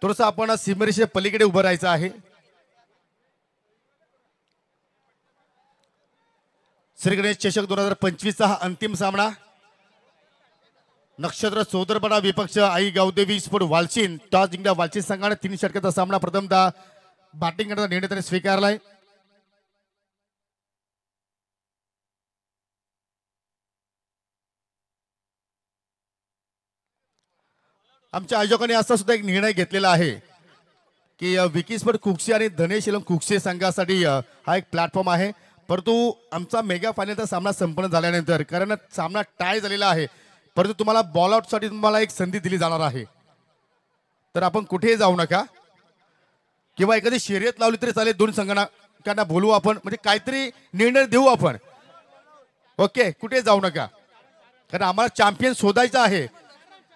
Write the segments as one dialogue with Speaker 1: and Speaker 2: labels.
Speaker 1: थोडंसं आपण सीमेरेषेच्या पलीकडे उभं राहायचं आहे. श्री गणेश चषक 2025 चा हा अंतिम सामना. नक्षत्र चौदरपाडा विपक्ष आई गावदेवी स्पोर्ट वालचिन. टॉस जिंकला वालचिन संघाने 3 षटकाचा सामना प्रथमतः बॅटिंग करण्याचा निर्णय त्याने स्वीकारलाय. आमच्या आयोजकांनी असा सुद्धा एक निर्णय घेतलेला आहे की विकी स्पोर्ट कुक्षी आणि धनेश एलम कुक्षी संघासाठी हा एक प्लॅटफॉर्म आहे. परंतु आमचा मेगा फायनलचा सामना संपन्न झाल्यानंतर कारण सामना टाय झालेला आहे, परंतु तुम्हाला बॉल आउटसाठी तुम्हाला एक संधी दिली जाणार आहे. तर आपण कुठेही जाऊ नका किंवा एखादी शर्यत लावली तरी चालेल. 2 संघटनांना बोलवू आपण, म्हणजे काहीतरी निर्णय देऊ आपण. ओके, कुठे जाऊ नका कारण आम्हाला चॅम्पियन शोधायचा आहे.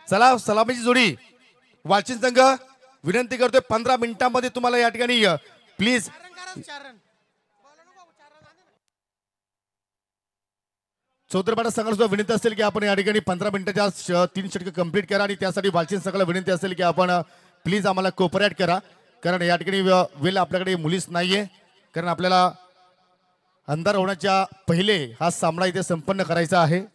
Speaker 1: चला, सलामीची जोडी वालचिन संघ विनंती करतोय 15 मिनिटांमध्ये तुम्हाला या ठिकाणी प्लीज चौदरपाडा संघाला सुद्धा विनंती असेल की आपण या ठिकाणी 15 मिनिटाच्या 3 षटक कंप्लीट करा आणि त्यासाठी वालचिन संघाला विनंती असेल की आपण प्लीज आम्हाला कोऑपरेट करा कारण या ठिकाणी वेळ आपल्याकडे मुलीच नाहीये. कारण आपल्याला अंधार होण्याच्या पहिले हा सामना इथे संपन्न करायचा आहे.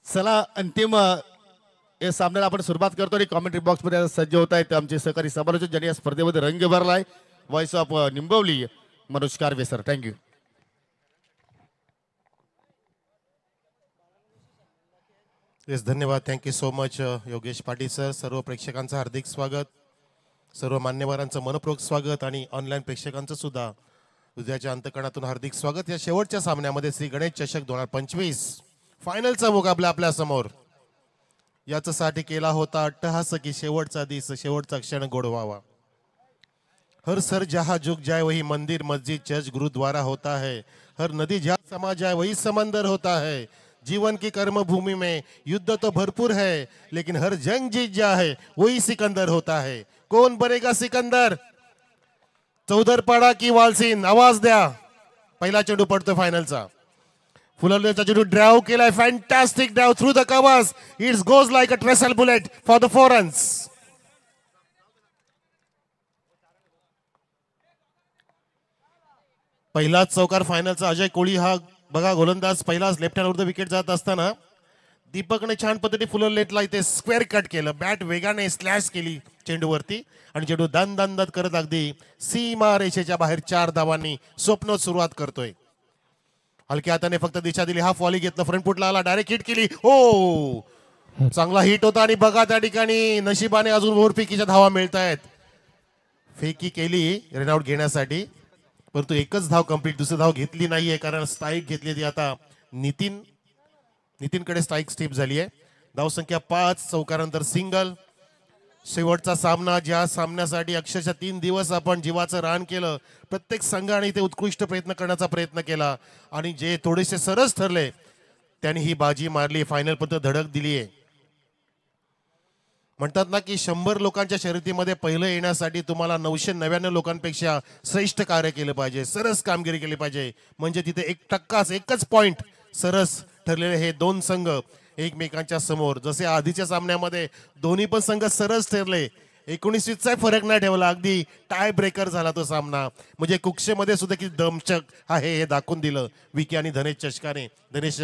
Speaker 1: चला, अंतिम या सामन्याला आपण सुरुवात करतो आणि कॉमेंट्री बॉक्स मध्ये सज्ज होत आहेत आमचे सहकारी समालोचक ज्यांनी या स्पर्धेमध्ये रंग भरलाय. Voice of Nimbavali Manoj Karve sir, thank you.
Speaker 2: Yes, धन्यवाद. Thank you so much Yogesh Patil sir. सर्व प्रेक्षकांचं हार्दिक स्वागत, सर्व मान्यवरांचं मनपूर्वक स्वागत आणि ऑनलाईन प्रेक्षकांचं सुद्धा उद्याच्या अंतकणातून हार्दिक स्वागत. या शेवटच्या सामन्यामध्ये श्री गणेश चषक 2025 फायनलचा मुकाबला आपल्या समोर. याच्यासाठी केला होता अट्टहास की शेवटचा दिस, शेवटचा क्षण गोड व्हावा. हर सर जहाँ झुक जाए वही मंदिर मस्जिद चर्च गुरुद्वारा होता है. हर नदी जहाँ समा जाए वही समंदर होता है. जीवन की कर्म भूमि में युद्ध तो भरपूर है, लेकिन हर जंग जीत जाए वही सिकंदर होता है. कौन बनेगा सिकंदर? चौदरपाडा की वालसिन? आवाज द्या. पहिला चेंडू पडतो फायनलचा. फुलरचा चेंडू ड्राइव केलाय. Fantastic drive through the covers. It's goes like a tracer bullet for the 4 runs. पहिलाच चौकार फायनलचा अजय कोळी हा बघा गोलंदाज. पहिलाच लेफ्ट हँड विरुद्ध विकेट जात असताना दीपकने छान पद्धती फुलर लेटला इथे स्क्वेअर कट केलं. बॅट वेगाने स्लॅश केली चेंडूवरती आणि चेंडू दन दन दन करत अगदी सीमा रेषेच्या बाहेर 4 धावांनी स्वप्न सुरुवात करतोय. हलक्या हाताने फक्त दिशा दिली. हा फॉली घेतला, फ्रंट फुटला आला, डायरेक्ट हिट केली. हो, चांगला हिट होता आणि बघा त्या ठिकाणी नशिबाने अजून ओव्हरपिकीच्या धावा मिळत आहेत. फेकी केली रनआउट घेण्यासाठी, परंतु एकच धाव कंप्लीट, दुसरी धाव घेतली नाहीये कारण स्ट्राईक घेतली ती आता नितीनकडे स्ट्राईक स्टेप झाली आहे. धाव संख्या 5, चौकारानंतर सिंगल. शेवटचा सामना, ज्या सामन्यासाठी अक्षरशः 3 दिवस आपण जीवाचं रान केलं. प्रत्येक संघाने इथे उत्कृष्ट प्रयत्न करण्याचा प्रयत्न केला आणि जे थोडेसे सरस ठरले त्यांनी ही बाजी मारली, फायनल पर्यंत धडक दिली आहे. म्हणतात ना की 100 लोकांच्या शर्यतीमध्ये पहिलं येण्यासाठी तुम्हाला 999 लोकांपेक्षा श्रेष्ठ कार्य केलं पाहिजे, सरस कामगिरी केली पाहिजे. म्हणजे तिथे 1% एकच पॉइंट सरस ठरलेले हे 2 संघ एकमेकांच्या समोर. जसे आधीच्या सामन्यामध्ये दोन्ही पण संघ सरस ठरले, 19चा फरक नाही ठेवला, अगदी टाय ब्रेकर झाला तो सामना. म्हणजे कुक्षेमध्ये सुद्धा किती दमचक आहे हे दाखवून दिलं विकी आणि धनेश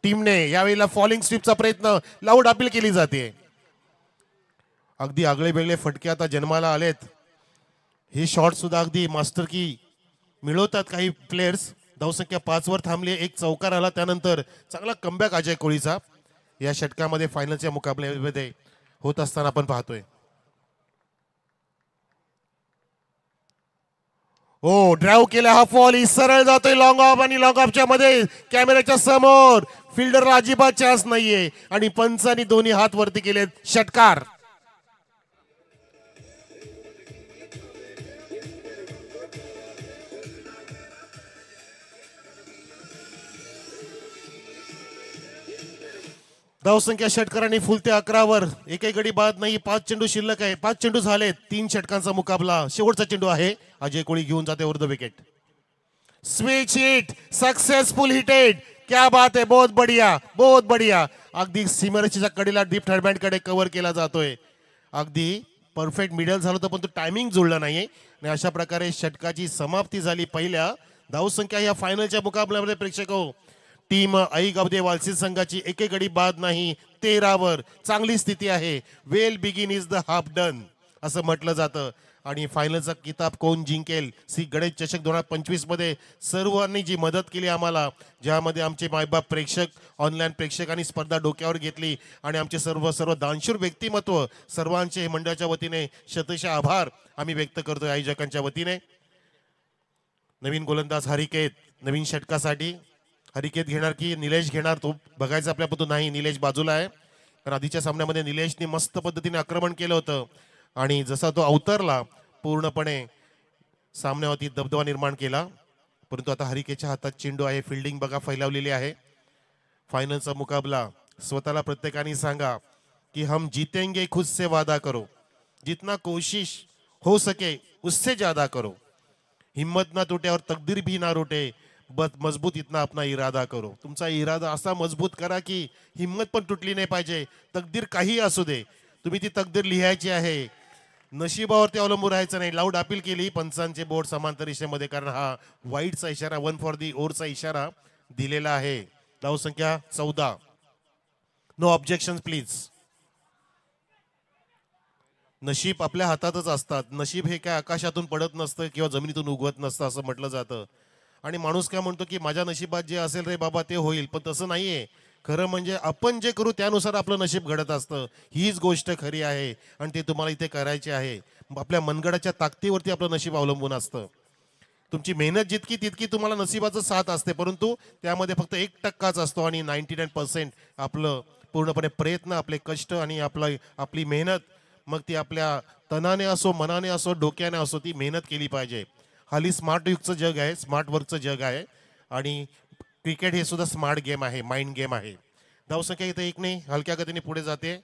Speaker 2: टीमने. यावेळेला फॉलिंग स्वीपचा प्रयत्न, लाऊड अपील केली जाते. अगदी आगळे वेगळे फटके आता जन्माला आलेत. हे शॉट सुद्धा अगदी मास्टर की मिळवतात काही प्लेयर्स. धावसंख्या 5 वर थांबली, 1 चौकार आला. त्यानंतर चांगला कमबॅक अजय कोळीचा या षटकामध्ये फायनलच्या मुकाबल्यामध्ये होत असताना आपण पाहतोय. हो, ड्राइव्ह केला, हा फॉल सरळ जातोय लॉंग ऑफ आणि लॉंग ऑफच्या मध्ये कॅमेऱ्याच्या समोर फिल्डरला अजिबात चान्स नाहीये आणि पंचांनी दोन्ही हात वरती केलेत. षटकार. धावसंख्या षटकारांनी फुलत्या 11वर. एकही गडी बाद नाही. 5 चेंडू शिल्लक आहे. 5 चेंडू झालेत. 3 षटकांचा मुकाबला. शेवटचा चेंडू आहे. अजय कोळी घेऊन जाते over the wicket. Switch hit successful hitted. क्या बात आहे. बहुत बढ़िया बहुत बढ़िया. अगदी सीमारेषेच्या कडेला डीप थर्डबँड कडे कव्हर केला जातोय. अगदी परफेक्ट मिडल झालं होतं पण तो टायमिंग जुळला नाहीये आणि अशा प्रकारे षटकाची समाप्ती झाली. पहिल्या धावसंख्या या फायनलच्या मुकाबल्यामध्ये प्रेक्षको टीम आई गवदे वालसी संघाची एकही गडी बाद नाही. 13वर चांगली स्थिती आहे. Well begin is the half done असं म्हटलं जातं. आणि फायनलचा किताब कोण जिंकेल. श्री गणेश चषक 2025 मध्ये सर्वांनी जी मदत केली आम्हाला, ज्यामध्ये आमचे मायबाप प्रेक्षक ऑनलाईन प्रेक्षकांनी स्पर्धा डोक्यावर घेतली आणि आमचे सर्व दानशूर व्यक्तिमत्व सर्वांचे मंडळाच्या वतीने शतशः आभार आम्ही व्यक्त करतोय आयोजकांच्या वतीने. नवीन गोलंदाज हरिकेत नवीन षटकासाठी. हरिकेत घेणार की निलेश घेणार तो बघायचं आपल्यापासून नाही. निलेश बाजूला आहे कारण आधीच्या सामन्यामध्ये निलेशने मस्त पद्धतीने आक्रमण केलं होतं आणि जसा तो अवतरला पूर्णपणे सामन्यावरती दबदबा निर्माण केला. परंतु आता हरिकेच्या हातात चेंडू आहे. फिल्डिंग बघा फैलावलेली आहे. फायनलचा मुकाबला. स्वतःला प्रत्येकाने सांगा की हम जीतेंगे खुद से वादा करो. जितना कोशिश हो सके उससे ज्यादा करो. हिम्मत ना टूटे और तकदीर भी ना रूटे. मजबूत इतना अपना इरादा करो. तुमचा इरादा असा मजबूत करा की हिम्मत पण तुटली नाही पाहिजे. तकदीर काही असू दे तुम्ही ती तकदीर लिहायची आहे. नशिबावरती अवलंबून राहायचं नाही. लाऊड अपील केली पंचांचे बोर्ड समांतर रेषेमध्ये कारण हा वाईटचा इशारा 1 फॉर दी ओव्हरचा इशारा दिलेला आहे. धावसंख्या 14. No objection please. नशीब आपल्या हातातच असतात. नशीब हे काय आकाशातून पडत नसतं किंवा जमिनीतून उगवत नसतं असं म्हटलं जातं. आणि माणूस काय म्हणतो की माझ्या नशिबात जे असेल रे बाबा ते होईल. पण तसं नाहीये. खरं म्हणजे आपण जे करू त्यानुसार आपलं नशीब घडत असतं. हीच गोष्ट खरी आहे आणि ते तुम्हाला इथे करायचे आहे. आपल्या मनगडाच्या ताकदीवरती आपलं नशीब अवलंबून असतं. तुमची मेहनत जितकी तितकी तुम्हाला नशिबाचं साथ असते. परंतु त्यामध्ये फक्त 1% असतो आणि 99% आपलं पूर्णपणे प्रयत्न आपले कष्ट आणि आपली मेहनत. मग ती आपल्या तनाने असो मनाने असो डोक्याने असो ती मेहनत केली पाहिजे. हल्ली स्मार्ट युगचं जग आहे. स्मार्ट वर्कचं जग आहे आणि क्रिकेट हे सुद्धा स्मार्ट गेम आहे. माइंड गेम आहे. धावसंख्या इथे 1 ने हलक्या गतीने पुढे जाते.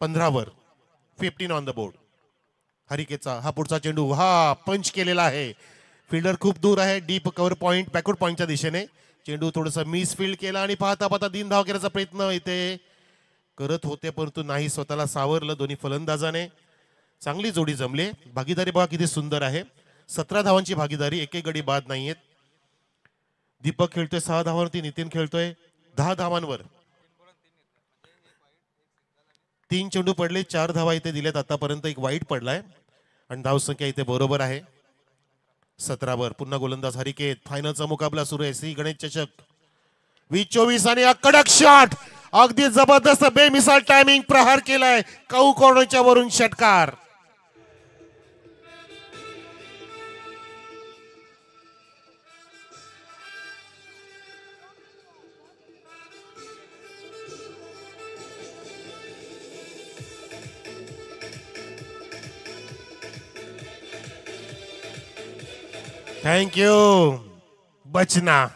Speaker 2: 15वर 15 ऑन द बोर्ड. हरिकेचा हा पुढचा चेंडू हा पंच केलेला आहे. फिल्डर खूप दूर आहे. डीप कव्हर पॉइंट बॅकवर्ड पॉइंटच्या दिशेने चेंडू थोडासा मिस फील्ड केला आणि पाहता पाहता 3 धाव घेण्याचा प्रयत्न इथे करत होते परंतु नाही. स्वतःला सावरलं दोन्ही फलंदाजाने. चांगली जोडी जमली. भागीदारी बघा किती सुंदर आहे. 17 धावांची भागीदारी. एकही गडी बाद नाहीयेत. दीपक खेळतोय 6 धावांवरती. नितीन खेळतोय 10 धावांवर. 3 चेंडू पडले. 4 धावा इथे दिल्यात आतापर्यंत. एक वाईट पडलाय आणि धावसंख्या इथे बरोबर आहे 17वर. पुन्हा गोलंदाज हरिकेत. फायनलचा मुकाबला सुरू आहे. श्री गणेश चषक 2024 आणि कडक शॉट. अगदी जबरदस्त बेमिसाल टायमिंग प्रहार केलाय. काऊ कॉर्नरच्या वरून षटकार. थैंक यू बचना.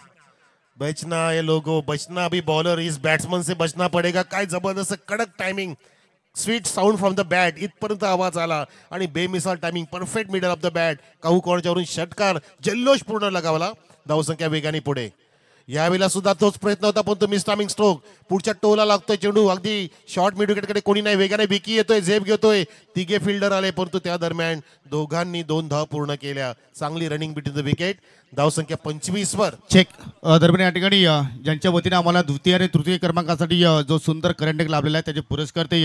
Speaker 2: बचना ये लोगो. बचना अभी बॉलर इस बैट्समैन से बचना पड़ेगा. काय जबरदस्त कडक timing. Sweet sound from the bat. इथपर्यंत आवाज आला आणि बेमिसाल timing. Perfect middle of the bat. काहू कॉर्नरवरून षटकार. जल्लोष पूर्ण लगावला. धावसंख्या वेगाने पुढे. यावेळेला सुद्धा तोच प्रयत्न होता पण तो मिस टायमिंग स्ट्रोक. पुढच्या टोला लागतोय चेंडू. अगदी शॉर्ट मिड विकेटकडे कोणी नाही. वेगाने विकी येतोय. झेप घेतोय. तिघे फिल्डर आले परंतु त्या दरम्यान दोघांनी 2 धाव पूर्ण केल्या. चांगली रनिंग बिटवीन द विकेट. धावसंख्या 25वर.
Speaker 1: चेक. दरम्यान या ठिकाणी ज्यांच्या वतीने आम्हाला द्वितीय आणि तृतीय क्रमांकासाठी जो सुंदर करंट लाभलेला आहे त्याचे पुरस्कार ते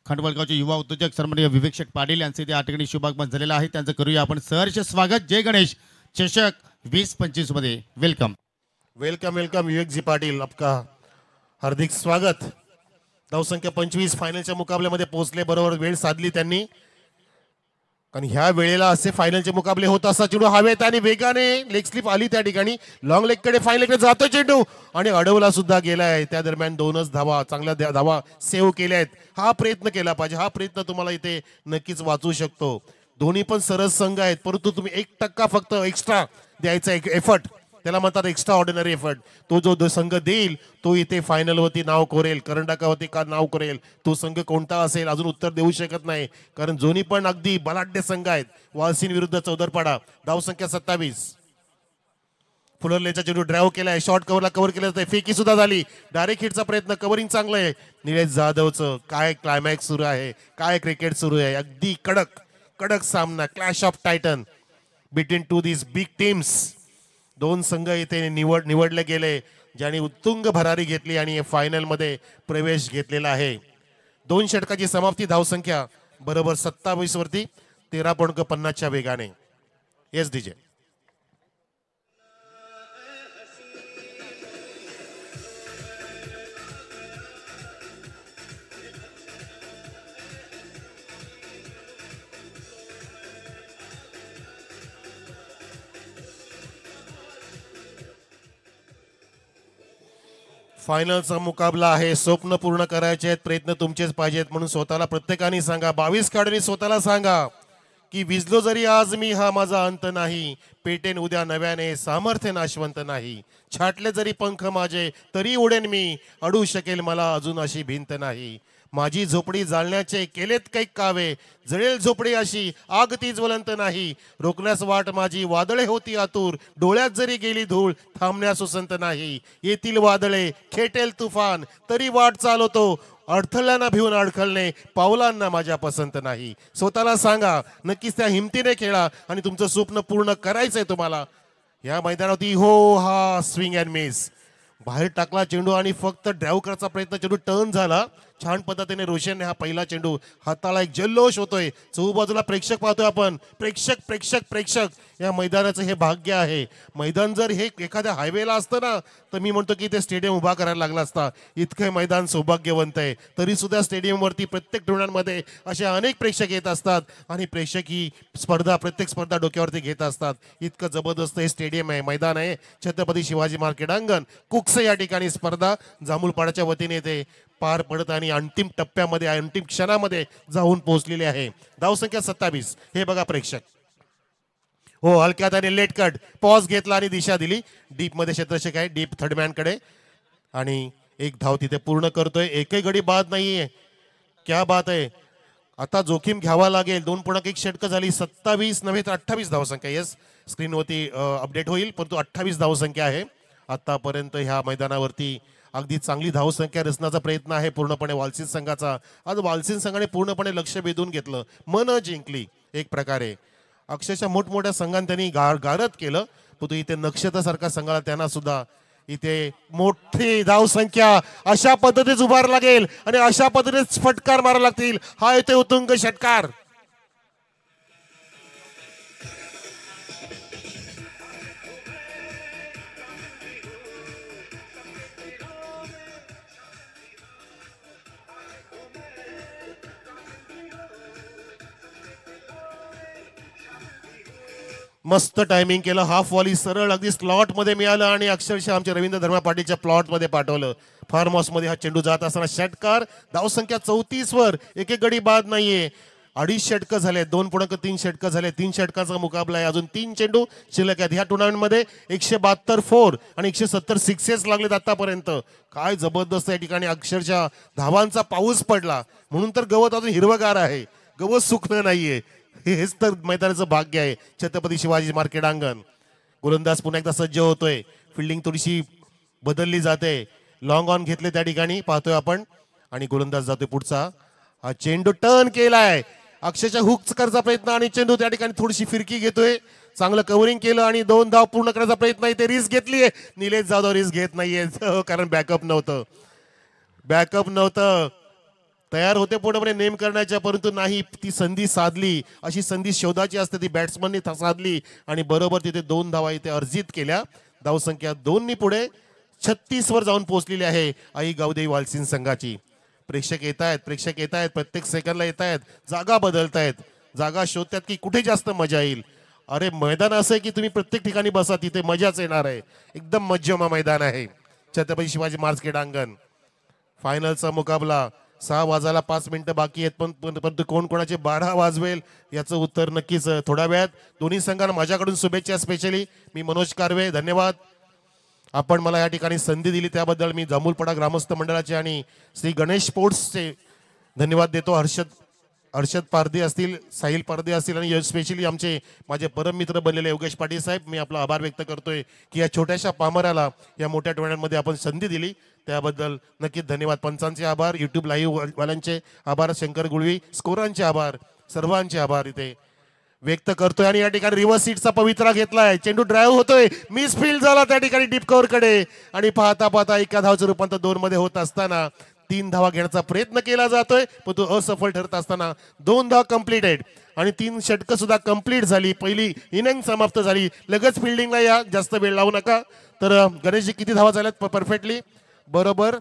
Speaker 1: खंडवलगावचे युवा उद्योजक सन्माननीय विवेक शेठ पाटील यांचे त्या ठिकाणी शुभागमन झालेलं आहे. त्यांचं करूया आपण सहर्ष स्वागत. जय गणेश चषक 2025 मध्ये. वेलकम
Speaker 2: वेलकम वेलकम विवेक जी पाटील. आपका हार्दिक स्वागत. धावसंख्या 25. फायनलच्या मुकाबल्यामध्ये पोहोचले. बरोबर वेळ साधली त्यांनी. कारण ह्या वेळेला असे फायनलचे मुकाबले होत असतात. चेंडू हवेत आणि वेगाने लेग स्लिप आली त्या ठिकाणी. लॉंग लेग कडे फायनल कडे जातो चेंडू आणि अडवला सुद्धा गेलाय. त्या दरम्यान 2च धावा, चांगल्या धावा सेव्ह केल्या आहेत. हा प्रयत्न केला पाहिजे. हा प्रयत्न तुम्हाला इथे नक्कीच वाचू शकतो. दोन्ही पण सरस संघ आहेत, परंतु तुम्ही 1% फक्त एक्स्ट्रा द्यायचा एफर्ट, त्याला म्हणतात एक्स्ट्रा ऑर्डिनरी एफर्ट. तो जो संघ देईल तो इथे फायनल वरती नाव कोरेल, करंडकावरती का नाव कोरेल. तो संघ कोणता असेल अजून उत्तर देऊ शकत नाही, कारण दोन्ही पण अगदी बलाढ्य संघ आहेत. वालसीन विरुद्ध चौदरपाडा. धावसंख्या 27. फुलरलेचा चेंडू ड्राईव्ह केलाय, शॉर्ट कव्हरला कव्हर केलं जातंय, फेकी सुद्धा झाली. डायरेक्ट हिटचा प्रयत्न, कव्हरिंग चांगलं आहे. निलेश जाधवचं काय क्लायमॅक्स सुरू आहे, काय क्रिकेट सुरू आहे. अगदी कडक सामना, clash of Titan between two this big teams. दोन संघ इथे निवडले गेले ज्यांनी उत्तुंग भरारी घेतली आणि फायनल मध्ये प्रवेश घेतलेला आहे. 2 षटकाची समाप्ती. धावसंख्या बरोबर 27 वरती 13.50च्या वेगाने. Yes DJ. फायनलचा मुकाबला आहे. स्वप्न पूर्ण करायचे आहेत, प्रयत्न तुमचेच पाहिजेत, म्हणून स्वतःला प्रत्येकाने सांगा, 22 काढणी स्वतःला सांगा की विजलो जरी आज मी हा माझा अंत नाही, पेटेन उद्या नव्याने सामर्थ्य नाशवंत नाही. छाटले जरी पंख माझे तरी उडेन मी, अडू शकेल मला अजून अशी भिंत नाही. माझी झोपडी जाळण्याचे केलेत कैक कावे, जळेल झोपडी अशी आग ती ज्वलंत नाही. रोखण्यास वाट माझी वादळे होती आतुर, डोळ्यात जरी गेली धूळ थांबण्यास उसंत नाही. येतील वादळे खेटेल तुफान तरी वाट चालवतो, अडथळ्यांना भिवून अडखळणे पावलांना माझ्या पसंत नाही. स्वतःला सांगा, नक्कीच त्या हिमतीने खेळा आणि तुमचं स्वप्न पूर्ण करायचंय तुम्हाला. या मैदानावरती हो हा स्विंग अँड मिस, बाहेर टाकला चेंडू आणि फक्त ड्राईव्ह करायचा प्रयत्न, चेंडू टर्न झाला छान पद्धतीने. रोशनने हा पहिला चेंडू हाताला, एक जल्लोष होतोय. चहूबाजूला प्रेक्षक पाहतोय आपण, प्रेक्षक या मैदानाचं हे भाग्य आहे. मैदान जर हे एखाद्या हायवेला असतं ना, तर मी म्हणतो की ते स्टेडियम उभा करायला लागला असता. इतकं मैदान सौभाग्यवंत आहे. तरी सुद्धा स्टेडियमवरती प्रत्येक टुर्नामेंटमध्ये असे अनेक प्रेक्षक येत असतात आणि प्रेक्षक ही प्रत्येक स्पर्धा डोक्यावरती घेत असतात. इतकं जबरदस्त हे स्टेडियम आहे, मैदान आहे. छत्रपती शिवाजी मार्केट अंगण कुक्से या ठिकाणी स्पर्धा जांभूळपाड्याच्या वतीने येते पार पडत आणि अंतिम टप्प्यामध्ये, अंतिम क्षणामध्ये जाऊन पोहोचलेले आहे. धावसंख्या 27. हे बघा प्रेक्षक, हो हलक्यात आणि लेट कट, पॉज घेतला आणि दिशा दिली. डीप मध्ये क्षेत्ररक्षक आहे, डीप थर्डमॅन कडे, आणि एक धाव तिथे पूर्ण करतोय. एकही गडी बाद नाहीये. क्या बात आहे. आता जोखीम घ्यावा लागेल. 2.1 षटकं झाली. 27 नव्हे तर 28 धावसंख्या. येस, स्क्रीनवरती अपडेट होईल, परंतु 28 धावसंख्या आहे आतापर्यंत ह्या मैदानावरती. अगदी चांगली धावसंख्या रचण्याचा प्रयत्न आहे पूर्णपणे वालसीन संघाचा. आज वालसीन संघाने पूर्णपणे लक्ष वेधून घेतलं, मन जिंकली एक प्रकारे. अक्षरशः मोठमोठ्या संघांनी त्यांनी गारद केलं, परंतु इथे नक्षत्रसारखा संघाला त्यांना सुद्धा इथे मोठी धावसंख्या अशा पद्धतीच उभार लागेल आणि अशा पद्धतीने फटकार मारा लागतील. हा इथे उत्तुंग षटकार. मस्त टायमिंग केलं. हाफ वॉली सरळ अगदी स्लॉट मध्ये मिळालं आणि अक्षरशः आमच्या रवींद्र धर्मा पाटीलच्या प्लॉट मध्ये पाठवलं. फार्म हाऊस मध्ये हा चेंडू जात असताना षटकार. धावसंख्या 34 वर, एक गडी बाद नाहीये. 2.5 षटकं झाले, 2.3 षटकं झाले. 3 षटकाचा मुकाबला आहे. अजून 3 चेंडू शिल्लक आहेत. ह्या टुर्नामेंटमध्ये 172 फोर आणि 170 सिक्सेस लागलेत आतापर्यंत. काय जबरदस्त या ठिकाणी अक्षरशः धावांचा पाऊस पडला, म्हणून तर गवत अजून हिरवगार आहे, गवत सुकणं नाहीये. हेच तर मैदानाचं भाग्य आहे. छत्रपती शिवाजी मार्केट अंगण. गोलंदाज पुन्हा एकदा सज्ज होतोय. फिल्डिंग थोडीशी बदलली जाते. लॉंग ऑन घेतले त्या ठिकाणी पाहतोय आपण आणि गोलंदाज जातोय पुढचा. हा चेंडू टर्न केलाय, अक्षरशः हुक करायचा प्रयत्न आणि चेंडू त्या ठिकाणी थोडीशी फिरकी घेतोय. चांगलं कव्हरिंग केलं आणि 2 धाव पूर्ण करायचा प्रयत्न आहे. ते रिस्क घेतलीये. निलेश जाधव रिस्क घेत नाहीये कारण बॅकअप नव्हतं. तयार होते पूर्णपणे नेम करण्याच्या, परंतु नाही, ती संधी साधली. अशी संधी शोधाची असते, ती बॅट्समननी साधली आणि बरोबर तिथे 2 धावा इथे अर्जित केल्या. धावसंख्या 2 पुढे 36 वर जाऊन पोहोचलेली आहे आई गावदेवी वालसीन संघाची. प्रेक्षक येत आहेत, प्रत्येक सेकंदला येत आहेत, जागा बदलतायत. जागा शोधतात की कुठे जास्त मजा येईल. अरे मैदान असं आहे की तुम्ही प्रत्येक ठिकाणी बसा, तिथे मजाच येणार आहे. एकदम मज्जामा मैदान आहे छत्रपती शिवाजी महाराज क्रीडांगण. फायनलचा मुकाबला 6 वाजायला 5 मिनिटं बाकी आहेत, परंतु कोण कोणाचे 12 वाजवेल याचं उत्तर नक्कीच थोड्या वेळात. दोन्ही संघांना माझ्याकडून शुभेच्छा. स्पेशली मी मनोज कारवे, धन्यवाद. आपण मला या ठिकाणी संधी दिली त्याबद्दल मी जांभूलपाडा ग्रामस्थ मंडळाचे आणि श्री गणेश स्पोर्ट्सचे धन्यवाद देतो. हर्षद पारदे असतील, साहिल पारदे असतील आणि स्पेशली माझे परम मित्र बनलेले योगेश पाटील साहेब, मी आपला आभार व्यक्त करतोय की या छोट्याशा पामराला या मोठ्या टुर्नामेंटमध्ये आपण संधी दिली त्याबद्दल नक्कीच धन्यवाद. पंचांचे आभार, युट्यूब लाईव्ह वाल्यांचे आभार, शंकर गुळवी स्कोरांचे आभार, सर्वांचे आभार इथे व्यक्त करतोय. आणि या ठिकाणी रिव्हर्स सीटचा पवित्रा घेतलाय, चेंडू ड्राईव्ह होतोय, मिस फील्ड झाला त्या ठिकाणी डीप कव्हर कडे आणि पाहता पाहता एका धावचं रूपांतर 2 मध्ये होत असताना 3 धावा घेण्याचा प्रयत्न केला जातोय, पण तो असफल ठरत असताना 2 धावा कंप्लीटेड आणि 3 षटकं सुद्धा कंप्लीट झाली. पहिली इनिंग समाप्त झाली. लगेच फिल्डिंगला या, जास्त वेळ लावू नका. तर गणेशजी किती धावा झाल्यात परफेक्टली? बरोबर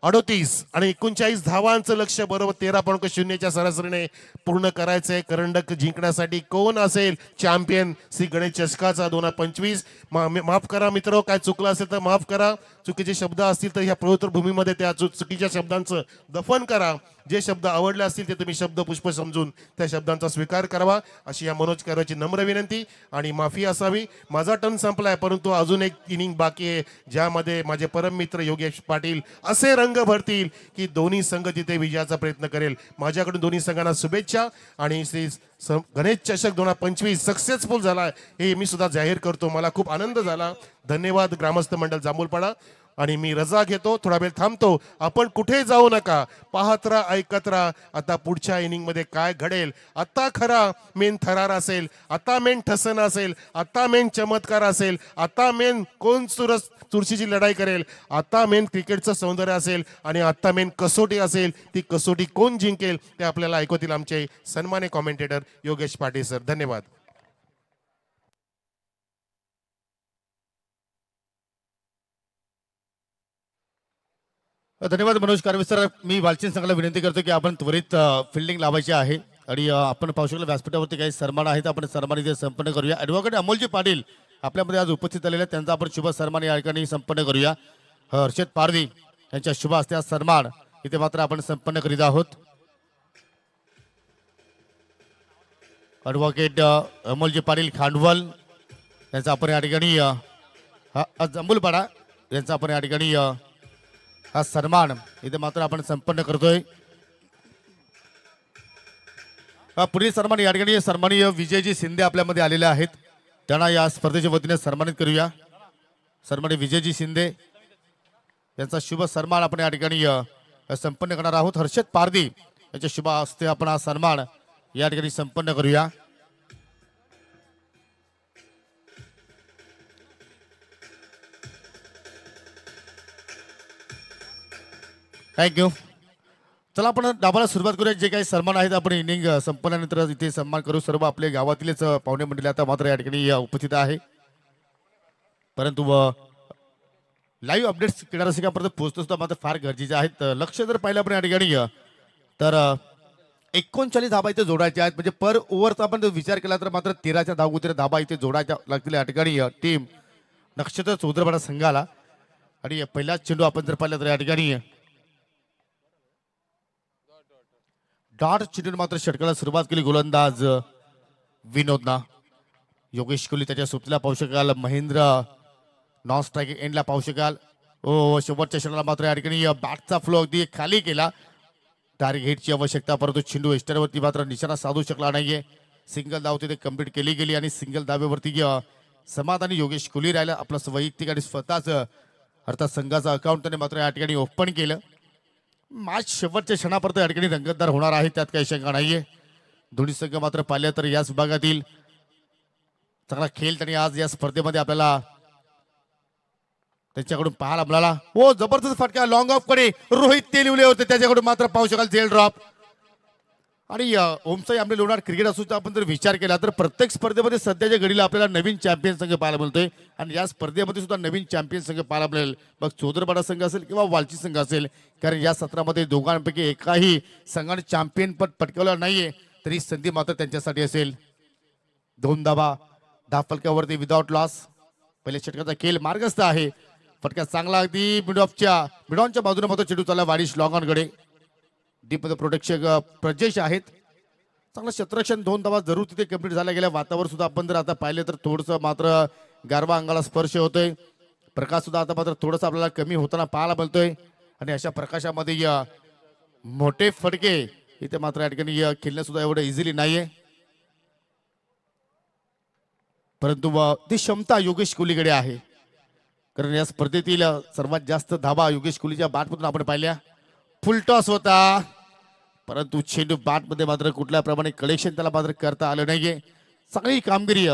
Speaker 2: 38 आणि 39 धावांचं लक्ष्य बरोबर 13.0च्या सरासरीने पूर्ण करायचंय. करंडक जिंकण्यासाठी कोण असेल चॅम्पियन श्री गणेश चषकाचा 2025? माफ करा मित्र, काय चुकलं असेल तर माफ करा. चुकीचे शब्द असतील तर ह्या पवित्र भूमीमध्ये त्या चुकीच्या शब्दांचं दफन करा. जे शब्द आवडले असतील ते तुम्ही शब्द पुष्प समजून त्या शब्दांचा स्वीकार करावा अशी या मनोज कारवाची नम्र विनंती आणि माफी असावी. माझा टर्न संपलाय, परंतु अजून एक इनिंग बाकी आहे ज्यामध्ये माझे परम मित्र योगेश पाटील असे रंग भरतील की दोन्ही संघ तिथे विजयाचा प्रयत्न करेल. माझ्याकडून दोन्ही संघांना शुभेच्छा आणि श्री गणेश चषक 2025 सक्सेसफुल झाला हे मी सुद्धा जाहीर करतो. मला खूप आनंद झाला. धन्यवाद ग्रामस्थ मंडळ जांभूलपाडा. आणि मी रजा घेतो, थोडा वेळ थांबतो. आपण कुठे जाऊ नका, पाहत राहा, ऐकत राहा. आता पुढच्या इनिंग मध्ये काय घडेल. आता खरा मेन थरार असेल, आता मेन ठसन असेल, आता मेन चमत्कार असेल, आता मेन कोण चुरशीची लढाई करेल, आता मेन क्रिकेटचं सौंदर्य असेल आणि आता मेन कसोटी असेल. ती कसोटी कोण जिंकेल ते आपल्याला ऐकवतील आमचे सन्मान्य कॉमेंटेटर योगेश पाटील सर. धन्यवाद.
Speaker 1: धन्यवाद मनोज कारवे सर. मी वालचीन संघाला विनंती करतो की आपण त्वरित फिल्डिंग लावायची आहे आणि आपण पाहू शकतो व्यासपीठावरती काही सन्मान आहेत, आपण सन्मान इथे संपन्न करूया. ॲडव्होकेट अमोलजी पाटील आपल्यामध्ये आज उपस्थित आलेले आहेत, त्यांचा आपण शुभ सन्मान या ठिकाणी संपन्न करूया. हर्षद पारदी यांच्या शुभ हस्ते सन्मान इथे मात्र आपण संपन्न करीत आहोत. ॲडव्होकेट अमोलजी पाटील खांडवल यांचा आपण या ठिकाणी जांभूलपाडा यांचा आपण या ठिकाणी हा सन्मान इथे मात्र आपण संपन्न करतोय. पुढील सन्मान या ठिकाणी सन्माननीय विजयजी शिंदे आपल्यामध्ये आलेले आहेत, त्यांना या स्पर्धेच्या वतीने सन्मानित करूया. सन्माननीय विजयजी शिंदे यांचा शुभ सन्मान आपण या ठिकाणी संपन्न करणार आहोत. हर्षद पारदी यांच्या शुभ हस्ते आपण हा सन्मान या ठिकाणी संपन्न करूया. थँक्यू. चला आपण डाबाला सुरुवात करूया. जे काही सन्मान आहेत आपण इनिंग संपल्यानंतर इथे सन्मान करू. सर्व आपले गावातीलच पाहुणे मंडळी आता मात्र या ठिकाणी उपस्थित आहे, परंतु लाईव्ह अपडेट्स क्रीडा रसिकांपर्यंत पोहोचतो सुद्धा मात्र फार गरजेचे आहेत. लक्ष जर पाहिलं आपण या ठिकाणी तर 39 धाबा इथे जोडायच्या आहेत. म्हणजे पर ओव्हरचा आपण जर विचार केला तर मात्र 13च्या धावगुतीने धाबा इथे जोडायच्या लागतील या ठिकाणी टीम नक्षत्र चौधरपाडा संघाला. आणि पहिलाच चेंडू आपण जर पाहिलं तर या ठिकाणी डॉट चेंडून मात्र षटकाला सुरुवात केली गोलंदाज विनोदना. योगेश कोहली त्याच्या सुपतीला पाहू शकाल, महेंद्र नॉन स्ट्राईक एंडला पाहू शकाल. शेवटच्या षटकाला मात्र या ठिकाणी बॅटचा फ्लो अगदी खाली केला. डायरेक्ट हिटची आवश्यकता, परंतु चेंडू एस्टरवरती मात्र निशाणा साधू शकला नाहीये. सिंगल धाव तिथे कंप्लीट केली गेली आणि सिंगल धावेवरती समाधानी योगेश कोहली राहिला. आपलं वैयक्तिक आणि स्वतःच अर्थात संघाचं अकाउंट त्याने मात्र या ठिकाणी ओपन केलं. मॅच शेवटच्या क्षणापर्यंत या ठिकाणी रंगतदार होणार आहे, त्यात काही शंका नाहीये. दोन्ही संघ मात्र पाहिल्या तर याच विभागातील चांगला खेळ त्यांनी आज या स्पर्धेमध्ये आपल्याला त्यांच्याकडून पाहायला मिळाला. हो, जबरदस्त फटका लॉंग ऑफ कडे रोहित तेलिवले होते, त्याच्याकडून मात्र पाहू शकाल झेल ड्रॉप. आणि ओमसाई आमले लोणार क्रिकेट असोचा आपण जर विचार केला तर प्रत्येक स्पर्धेमध्ये सध्याच्या घडीला आपल्याला नवीन चॅम्पियन संघ पाहायला मिळतोय आणि या स्पर्धेमध्ये सुद्धा नवीन चॅम्पियन संघ पाहायला मिळेल. मग चौधरपाडा संघ असेल किंवा वालची संघ असेल, कारण या सत्रामध्ये दोघांपैकी एकाही संघाने चॅम्पियन पद पटकावलं नाहीये. तरी संधी मात्र त्यांच्यासाठी असेल. 2 धाबा फलकावरती विदाउट लॉस. पहिल्या षटकाचा खेळ मार्गस्थ आहे. फटका चांगला अगदी मिडॉनच्या बाजूने मात्र चेंडू चालला वाडिश लॉंगॉनकडे. डीप मध्ये प्रोटेक्शन प्रजेश आहेत. चांगलं क्षेत्ररक्षण. 2 धावा जरूर तिथे कंप्लीट झाल्या गेल्या. वातावरण सुद्धा आपण जर आता पाहिलं तर थोडंसं मात्र गारवा अंगाला स्पर्श होतोय. प्रकाश सुद्धा आता मात्र थोडंसं आपल्याला कमी होताना पाहायला मिळतोय. आणि अशा प्रकाशामध्ये मोठे फटके इथे मात्र या ठिकाणी खेळणं सुद्धा एवढं इझिली नाहीये. परंतु ती क्षमता योगेश कोहलीकडे आहे. कारण या स्पर्धेतील सर्वात जास्त धावा योगेश कोहलीच्या बॅटमधून आपण पाहिल्या. फुल टॉस होता परंतु चेंडू बॅटमध्ये मात्र कुठल्या प्रमाणे कलेक्शन त्याला मात्र करता आलं नाहीये. चांगली कामगिरी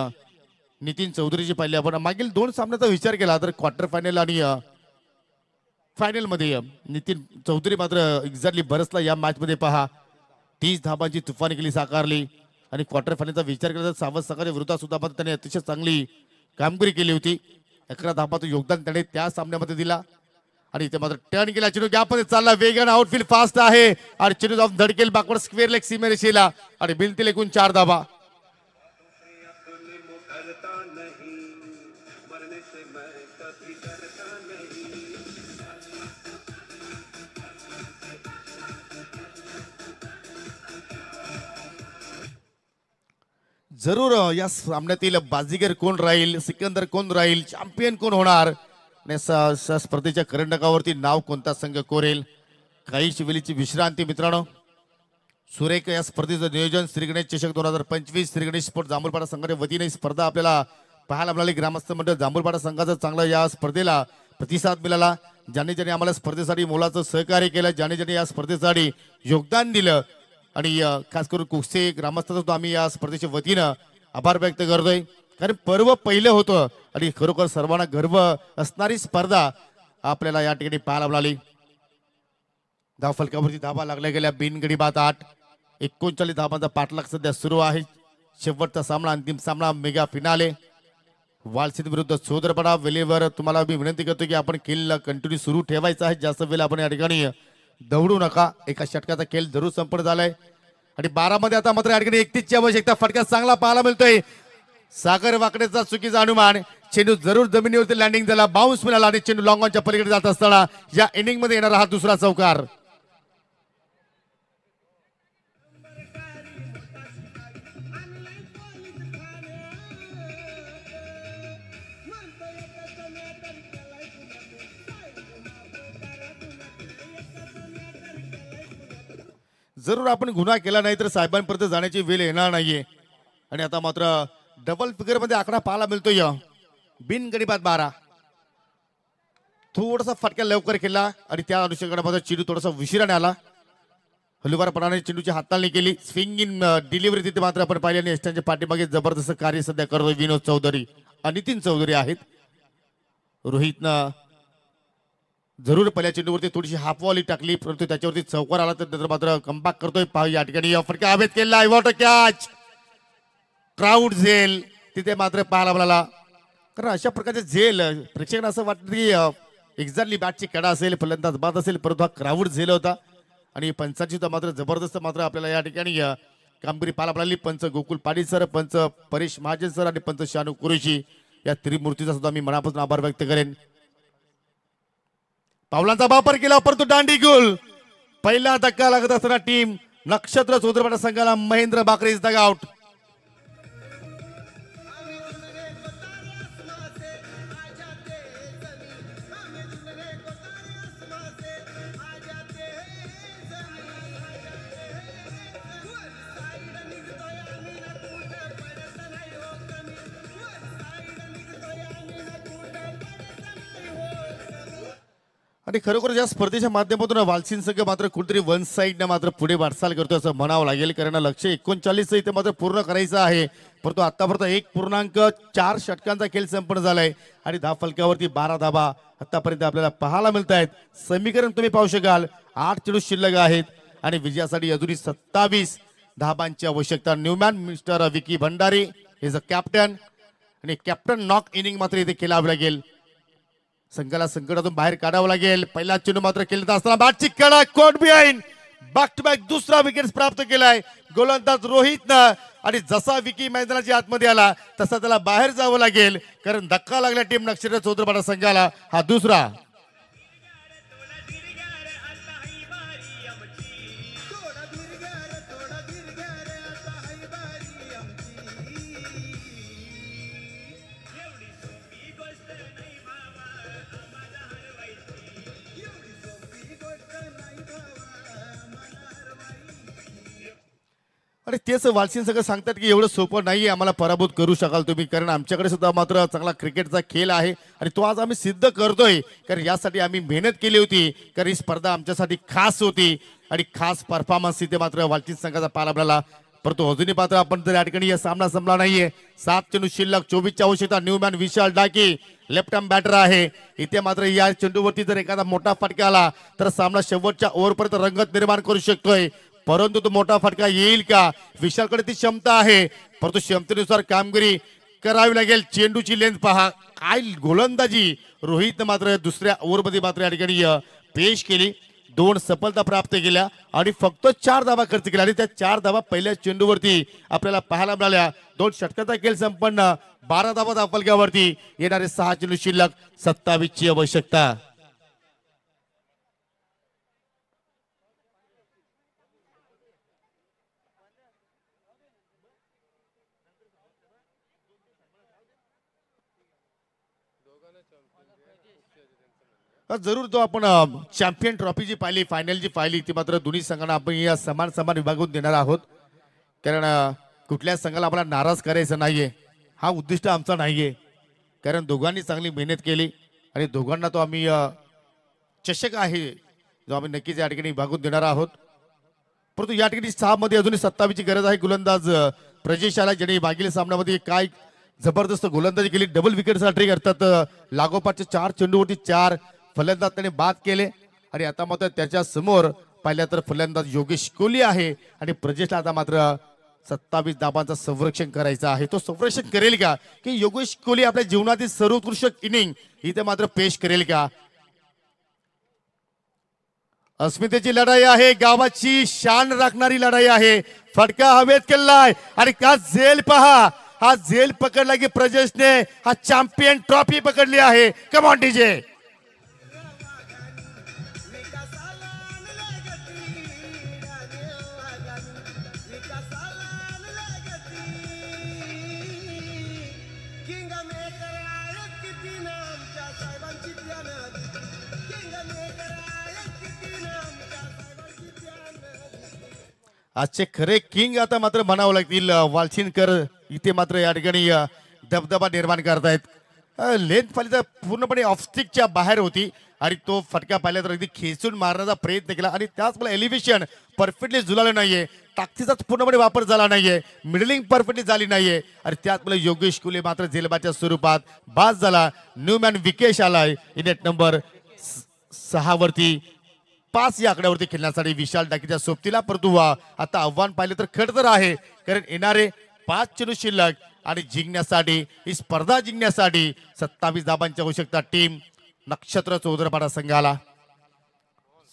Speaker 1: नितीन चौधरीची पाहिली. आपण मागील 2 सामन्याचा विचार केला तर क्वार्टर फायनल आणि फायनल मध्ये नितीन चौधरी मात्र एक्झॅक्टली बरसला. या मॅच मध्ये पहा 30 धाबांची तुफानी केली साकारली. आणि क्वार्टर फायनलचा विचार केला तर सावध सकाळच्या विरोधात सुद्धा मात्र त्याने अतिशय चांगली कामगिरी केली होती. 11 धाबाचं योगदान त्याने त्या सामन्यामध्ये दिला. आणि इथे मात्र टर्न केला. चेंडू गॅपमध्ये चालला. वेगाने आउटफील्ड फास्ट आहे आणि चेंडू जाऊन धडकेल बॅकवर्ड स्क्वेअर लेग सीमेरेषेला आणि बिलतील एकूण 4 धाबा. जरूर या सामन्यातील बाजीगर कोण राहील, सिकंदर कोण राहील, चॅम्पियन कोण होणार, स्पर्धेच्या करंडकावरती नाव कोणता संघ कोरेल. काही वेळीची विश्रांती मित्रांनो. सुरेख या स्पर्धेचं नियोजन श्री गणेश चषक 2025 श्री गणेश स्पोर्ट जांभूळपाडा संघाच्या वतीने स्पर्धा आपल्याला पाहायला मिळाली. ग्रामस्थ मंडळ जांभूळपाडा संघाचा चांगला या स्पर्धेला प्रतिसाद मिळाला. ज्याने ज्याने आम्हाला स्पर्धेसाठी मोलाचं सहकार्य केलं, ज्याने ज्याने या स्पर्धेसाठी योगदान दिलं आणि खास करून कुकसे ग्रामस्थांचा सुद्धा आम्ही या स्पर्धेच्या वतीनं आभार व्यक्त करतोय. कारण पर्व पहिलं होतं आणि खरोखर सर्वांना गर्व असणारी स्पर्धा आपल्याला या ठिकाणी पाहायला मिळाली. फलकावरती धाबा लागल्या गेल्या. बिनगडी बाद 8. 39 धाबांचा पाठलाग सध्या सुरू आहे. शेवटचा सामना, अंतिम सामना, मेगा फिनाले वालसिंद विरुद्ध सोदरपडा. वेळेवर तुम्हाला मी विनंती करतो की आपण खेळ कंटिन्यू सुरू ठेवायचा आहे. जास्त वेळ आपण या ठिकाणी दौडू नका. एका षटकाचा खेळ जरूर संपन्न झालाय आणि 12 मध्ये आता मात्र या ठिकाणी 31 ची आवश्यकता. फटका चांगला पाहायला मिळतोय. सागर वाकडेचा चुकीचा अनुमान. चेंडू जरूर जमिनीवरती लँडिंग झाला, बाउन्स मिळाला आणि चेंडू लॉंग ऑनच्या पलीकडे जात असताना या इनिंग मध्ये येणारा हा दुसरा चौकार. जरूर आपण गुन्हा केला नाही तर साहेबांपर्यंत जाण्याची वेळ येणार नाहीये. आणि आता मात्र डबल फिगर मध्ये आकडा पाहायला मिळतोय. बिनगडी बाद 12. थोडासा फटका लवकर केला आणि त्या अनुषंगाने चेंडू थोडासा उशिराने आला. हलवारपणाने चेंडूची हाताळणी केली. स्विंग इन डिलिव्हरी तिथे मात्र आपण पाहिली आणि एस्टनच्या पाठीमागे जबरदस्त कार्य सध्या करतोय विनोद चौधरी आणि नितीन चौधरी आहेत. रोहितनं जरूर पहिल्या चेंडूवरती थोडीशी हाफ वॉली टाकली परंतु त्याच्यावरती चौकार आला तर नंतर मात्र कमबॅक करतोय. या ठिकाणी फटका हवेत केला. Water catch. क्राऊड झेल तिथे मात्र पाहायला मिळाला. कारण अशा प्रकारचे झेल प्रेक्षकांना असं वाटतं की एक्झॅक्टली बॅटची कडा असेल, फलंदाज बाद असेल, परंतु हा क्राऊड झेल होता आणि पंचांची सुद्धा मात्र जबरदस्त मात्र आपल्याला या ठिकाणी कामगिरी पाहायला मिळाली. पंच गोकुल पाटील सर, पंच परेश महाजन सर आणि पंच शानू कुरेशी या त्रिमूर्तीचा सुद्धा मी मनापासून आभार व्यक्त करेन. पावलांचा वापर केला परंतु दांडी गोल. पहिला धक्का लागत असताना टीम नक्षत्र सोदरपाडा संघाला Mahendra Bakre is Doug out. आणि खरोखर या स्पर्धेच्या माध्यमातून वालसिंद संघ मात्र कुठेतरी वन साईडने मात्र पुढे वाटचाल करतो असं म्हणावं लागेल. कारण लक्ष 39 इथे मात्र पूर्ण करायचं आहे परंतु आतापर्यंत 1.4 षटकांचा खेळ संपन्न झालाय आणि फलकावरती 12 धाबा आतापर्यंत आपल्याला पाहायला मिळत आहेत. समीकरण तुम्ही पाहू शकाल. 8 चेंडू शिल्लक आहेत आणि विजयासाठी अजूनही 27 धाबांची आवश्यकता. Newman mister Vicky Bhandari is a captain आणि कॅप्टन नॉक इनिंग मात्र इथे खेळावं लागेल. संघाला संकटातून बाहेर काढावं लागेल. पहिला चेंडू मात्र केला असताना बॅटची कडा caught behind back to back दुसरा विकेट प्राप्त केलाय गोलंदाज रोहितनं. आणि जसा विकी मैदानाच्या आतमध्ये आला तसा त्याला बाहेर जावं लागेल, कारण धक्का लागला टीम नक्षत्र चौधरपाडा संघाला. हा दुसरा. आणि तेच वालसीन सगळं सांगतात की एवढं सोपं नाही आम्हाला पराभूत करू शकाल तुम्ही, कारण आमच्याकडे सुद्धा मात्र चांगला क्रिकेटचा खेळ आहे आणि तो आज आम्ही सिद्ध करतोय. कारण यासाठी आम्ही मेहनत केली होती, कारण ही स्पर्धा आमच्यासाठी खास होती आणि खास परफॉर्मन्स इथे मात्र वालसीन संघाचा पाहायला मिळाला. परंतु अजूनही मात्र आपण जर या ठिकाणी या सामना संपला नाहीये. 7 चेंडू शिल्लक, 24ची आवश्यकता. न्यूमॅन विशाल डाकी लेफ्ट आर्म बॅटर आहे. इथे मात्र या चेंडूवरती जर एखादा मोठा फटका आला तर सामना शेवटच्या ओव्हरपर्यंत रंगत निर्माण करू शकतोय. परंतु तो मोठा फटका येईल का? विशालकडे ती क्षमता आहे, परंतु क्षमतेनुसार कामगिरी करावी लागेल. चेंडूची लेंथ पहा, काय गोलंदाजी. रोहित मात्र दुसऱ्या ओव्हरमध्ये मात्र या ठिकाणी पेश केली. 2 सफलता प्राप्त केल्या आणि फक्त 4 धावा खर्च केल्या आणि त्या 4 धावा पहिल्या चेंडूवरती आपल्याला पाहायला मिळाल्या. 2 षटकाचा खेळ संपन्न, 12 धावा धावफलकावरती. येणारे 6 चेंडू शिल्लक, 27ची आवश्यकता. जरूर तो आपण चॅम्पियन ट्रॉफी जी पाहिली, फायनल जी पाहिली, ती मात्र दोन्ही संघांना आपण या समान समान विभागून देणार आहोत. कारण कुठल्या संघाला आपल्याला नाराज करायचं नाहीये, हा उद्दिष्ट आमचा नाहीये. कारण दोघांनी चांगली मेहनत केली आणि दोघांना तो आम्ही चषक आहे जो आम्ही नक्कीच या ठिकाणी विभागून देणार आहोत. परंतु या ठिकाणी 6 मध्ये अजूनही 27ची गरज आहे. गोलंदाज प्रजेश आला, ज्याने मागील सामन्यामध्ये काय जबरदस्त गोलंदाजी केली. डबल विकेटसाठी अर्थात लागोपाठच्या 4 चेंडूवरती 4 फलंदाज त्याने बाद केले. आणि आता मात्र त्याच्या समोर पाहिल्या तर फलंदाज योगेश कोहली आहे आणि प्रजेशला आता मात्र 27 धाबांचं संरक्षण करायचं आहे. तो संरक्षण करेल का, की योगेश कोहली आपल्या जीवनातील सर्वोत्कृष्ट इनिंग इथे मात्र पेश करेल का? अस्मितेची लढाई आहे, गावाची शान राखणारी लढाई आहे. फटका हवेत केलाय आणि का झेल पहा, हा झेल पकडला की प्रजेशने हा चॅम्पियन ट्रॉफी पकडली आहे. कम ऑन डीजे. आजचे खरे किंग आता मात्र म्हणावं लागतील वालशिनकर. इथे मात्र या ठिकाणी दबदबा निर्माण करतायत. लेंथ पाहिली तर पूर्णपणे ऑफस्टिकच्या बाहेर होती आणि तो फटका पाहिला तर अगदी खेचून मारण्याचा प्रयत्न केला आणि त्याच मला एलिव्हेशन परफेक्टली जुळालं नाहीये. ताकदीचाच पूर्णपणे वापर झाला नाहीये, मिडलिंग परफेक्टली झाली नाहीये आणि त्यात मला योगेश कोहली मात्र झेलबाच्या स्वरूपात बाद झाला. न्यूमॅन विकेश आलाय इनेट नंबर 6 वरती. 5 या आकड्यावरती खेळण्यासाठी विशाल डाकीच्या सोबतीला. परंतु आता आव्हान पाहिलं तर खडतर आहे, कारण येणारे 5 चेंडू शिल्लक आणि जिंकण्यासाठी, ही स्पर्धा जिंकण्यासाठी 27 धाबांची आवश्यकता टीम नक्षत्र चौधरपाडा संघाला.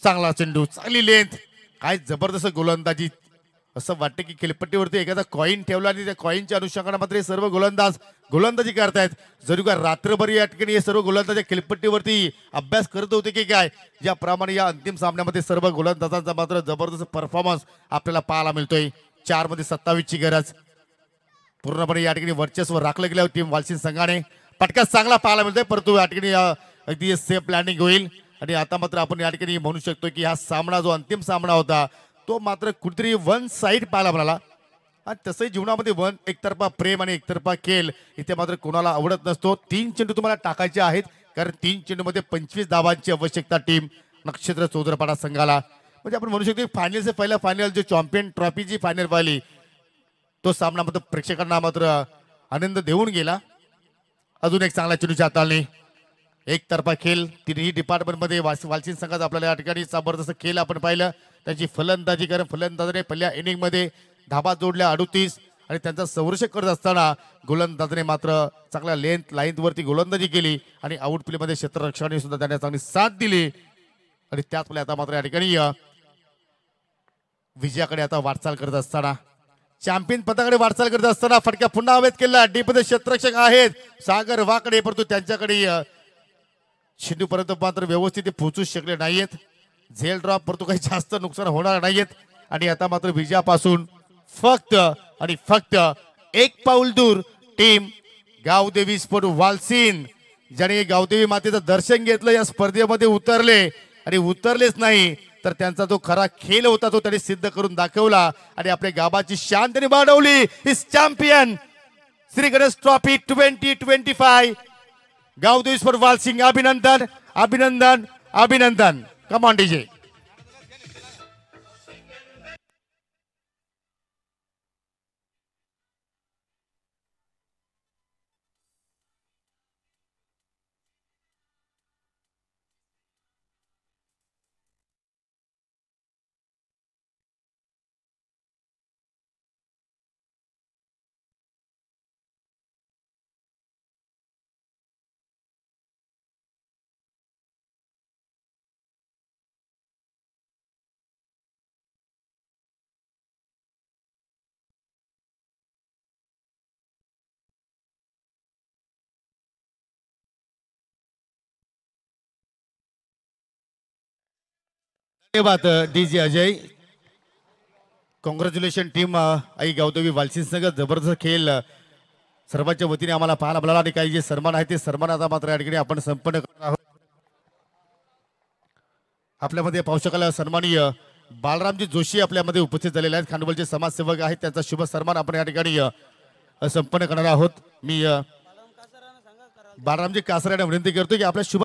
Speaker 1: चांगला चेंडू, चांगली लेंथ, काय जबरदस्त गोलंदाजी. असं वाटतं की खेळपट्टीवरती एखादा कॉईन ठेवला आणि त्या कॉईनच्या अनुषंगाने मात्र हे सर्व गोलंदाज गोलंदाजी करतायत. जरी का रात्रभर या ठिकाणी हे सर्व गोलंदाज खेळपट्टीवरती अभ्यास करत होते की काय, ज्याप्रमाणे या अंतिम सामन्यामध्ये सर्व गोलंदाजांचा मात्र जबरदस्त परफॉर्मन्स आपल्याला पाहायला मिळतोय. 4 मध्ये 27ची गरज. पूर्णपणे या ठिकाणी वर्चस्व राखलं गेलं टीम वालसिन संघाने. फटका चांगला पाहायला मिळतोय, परंतु या ठिकाणी अगदी सेफ प्लॅनिंग होईल. आणि आता मात्र आपण या ठिकाणी म्हणू शकतो की हा सामना जो अंतिम सामना होता तो मात्र कुठेतरी वन साइड पाहायला मिळाला. आणि तसंही जीवनामध्ये एकतर्फा प्रेम आणि एकतर्फा खेळ इथे मात्र कोणाला आवडत नसतो. 3 चेंडू तुम्हाला टाकायचे आहेत, कारण 3 चेंडू मध्ये 25 धावांची आवश्यकता टीम नक्षत्र चौधरपाडा संघाला. म्हणजे आपण म्हणू शकतो फायनल से पहिला फायनल जो चॅम्पियन ट्रॉफीची फायनल पाहिली तो सामना मात्र प्रेक्षकांना मात्र आनंद देऊन गेला. अजून एक चांगला चेंडूची हाताळणी, एकतर्फा खेळ. तिन्ही डिपार्टमेंटमध्ये वालसिन संघात आपल्याला या ठिकाणी जबरदस्त खेळ आपण पाहिलं. त्यांची फलंदाजी, कारण फलंदाजाने पहिल्या इनिंगमध्ये धाबा जोडल्या 38 आणि त्यांचा संरक्षण करत असताना गोलंदाजाने मात्र चांगल्या लेंथ लाईनवरती गोलंदाजी केली आणि आउट प्लेमध्ये क्षेत्ररक्षकाने सुद्धा त्यांना चांगली साथ दिली. आणि त्याच प्ले आता मात्र या ठिकाणी विजयाकडे आता वाटचाल करत असताना, चॅम्पियन पदाकडे वाटचाल करत असताना फटक्या पुन्हा हवेत केला. डीपमध्ये क्षेत्ररक्षक आहेत सागर वाकडे, परंतु त्यांच्याकडे चेंडूपर्यंत मात्र व्यवस्थित ते पोहोचू शकले नाहीयेत. झेल ड्रॉप, परंतु काही जास्त नुकसान होणार नाहीयेत. आणि आता मात्र विजयापासून फक्त आणि फक्त एक पाऊल दूर टीम गावदेवी स्पोर्ट वालसीन, ज्याने गावदेवी मातेचं दर्शन घेतलं, या स्पर्धेमध्ये उतरले आणि उतरलेच नाही तर त्यांचा जो खरा खेळ होता तो त्यांनी सिद्ध करून दाखवला आणि आपल्या गावाची शान त्यांनी वाढवली. इस champion Shri Ganesh trophy 2025 Gaondevi sport Walsing. अभिनंदन अभिनंदन अभिनंदन. Come on DJ. धन्यवाद DJ Ajay. Congratulation team Aai Gaondevi Walsi संघ. जबरदस्त खेळ सर्वांच्या वतीने आम्हाला पाहायला मिळाला आणि काही जे सन्मान आहे ते सन्मान आता मात्र या ठिकाणी आपण संपन्न करणार आहोत. आपल्यामध्ये पाहू शकाल सन्माननीय बालरामजी जोशी आपल्यामध्ये उपस्थित झालेले आहेत. खांडवलचे समाजसेवक आहेत, त्यांचा शुभ सन्मान आपण या ठिकाणी संपन्न करणार आहोत. मी बालरामजी कासरे यांना विनंती करतो की आपल्या शुभ